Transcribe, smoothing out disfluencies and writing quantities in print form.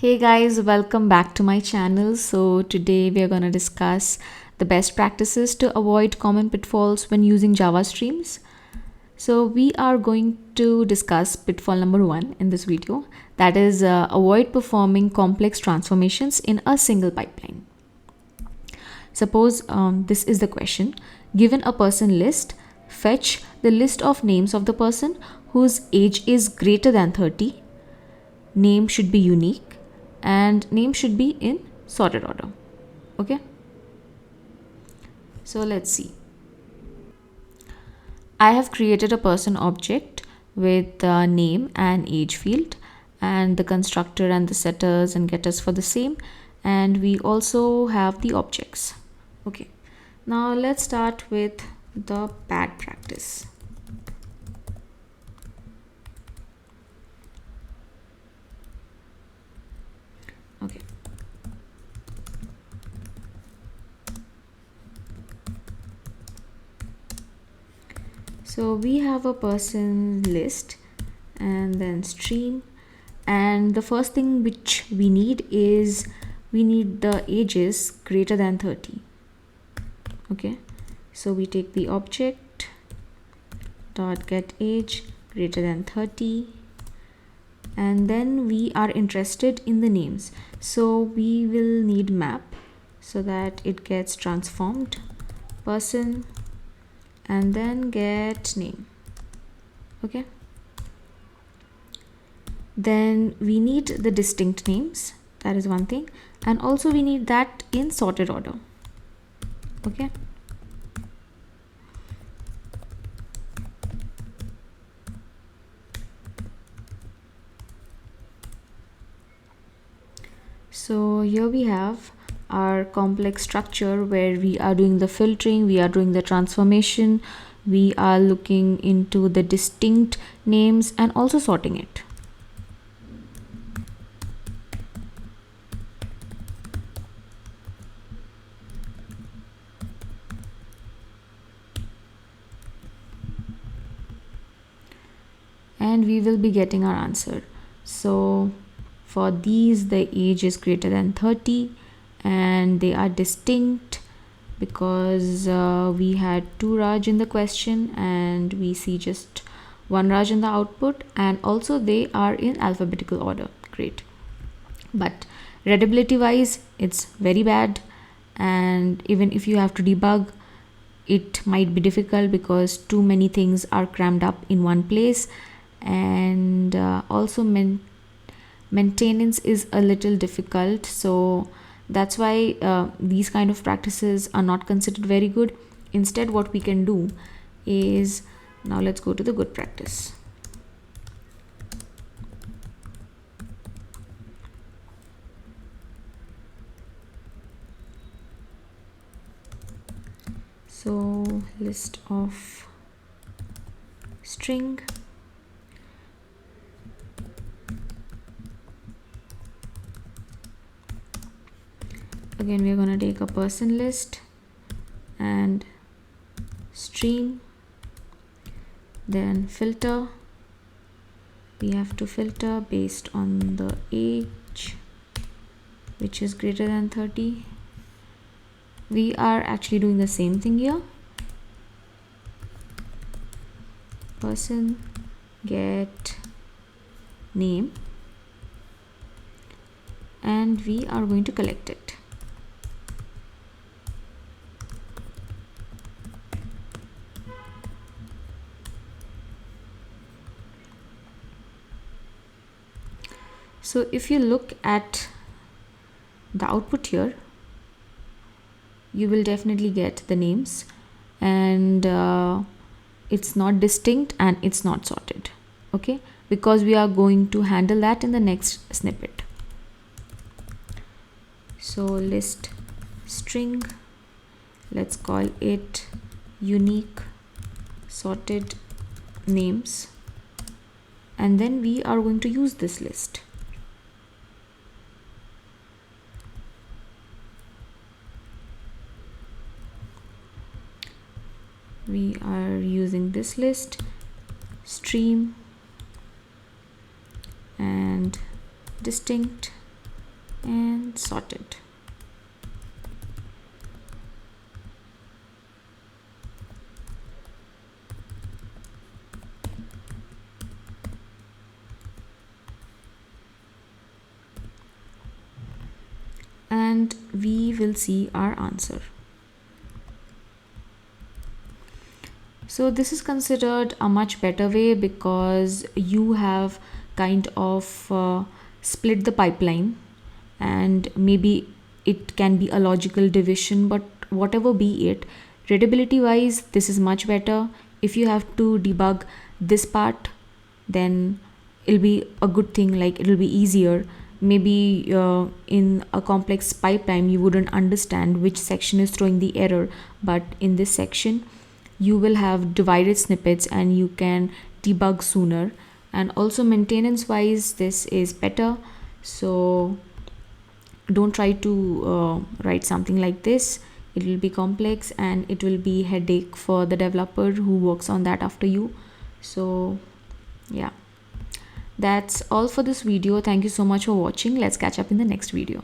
Hey guys, welcome back to my channel. So today we are going to discuss the best practices to avoid common pitfalls when using Java streams. So we are going to discuss pitfall number 1 in this video, that is avoid performing complex transformations in a single pipeline. Suppose this is the question: given a person list, fetch the list of names of the person whose age is greater than 30. Name should be unique and name should be in sorted order. Okay, so let's see. I have created a person object with the name and age field, and the constructor and the setters and getters for the same, and we also have the objects. Okay, now let's start with the bad practice. Okay, so we have a person list and then stream, and the first thing which we need is we need the ages greater than 30. Okay, so we take the object dot get age greater than 30, and then we are interested in the names, so we will need map so that it gets transformed person and then get name. Okay, then we need the distinct names, that is one thing, and also we need that in sorted order. Okay, so here we have our complex structure where we are doing the filtering, we are doing the transformation, we are looking into the distinct names and also sorting it. And we will be getting our answer. So for these, the age is greater than 30 and they are distinct because we had 2 Raj in the question and we see just 1 Raj in the output, and also they are in alphabetical order. Great, but readability wise it's very bad, and even if you have to debug, it might be difficult because too many things are crammed up in one place, and also maintenance is a little difficult. So that's why these kind of practices are not considered very good. Instead, what we can do is, now let's go to the good practice. So list of string, again we are going to take a person list and stream, then filter. We have to filter based on the age which is greater than 30. We are actually doing the same thing here. Person get name, and we are going to collect it. So if you look at the output here, you will definitely get the names, and it's not distinct and it's not sorted. Okay, because we are going to handle that in the next snippet. So list string, let's call it unique sorted names, and then we are going to use this list. We are using this list stream and distinct and sorted. And we will see our answer. So this is considered a much better way because you have kind of split the pipeline, and maybe it can be a logical division, but whatever be it, readability wise this is much better. If you have to debug this part, then it'll be a good thing, like it'll be easier. Maybe in a complex pipeline you wouldn't understand which section is throwing the error, but in this section you will have divided snippets and you can debug sooner. And also maintenance wise this is better, so don't try to write something like this. It will be complex and it will be headache for the developer who works on that after you. So yeah, that's all for this video. Thank you so much for watching. Let's catch up in the next video.